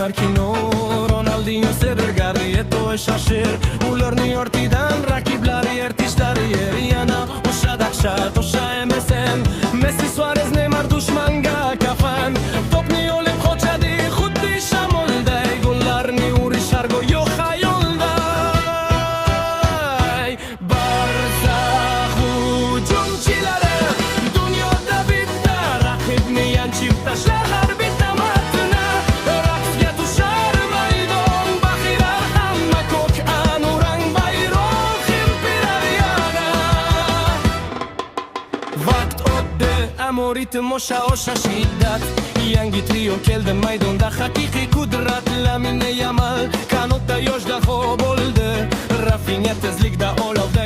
Markino, Ronaldinho, Sergar, Eto'o, Shashir, ularning ortidan raqiblari ertishlari yana o'sha dahshat, o'sha MSN, Messi, Suarez, Neymar dushmanga kafan, to'pni olib qochadi xuddi shamolday, gollarni urishar go'yo xayolday. Barsa hujumchilari dunyoda bitta raqibni yanchib tashlar har bitta martini, raqsga tushar maydon baxirar hamma ko'k anurang bayroq imperiyaga. Vaqt o'tdi, ammo ritm o'sha shiddat, yangi trio keldi maydonda, haqiqiy qudrat. Lamine Yamal kanotda yosh daho bo'ldi, Rafinha tezlikda olovda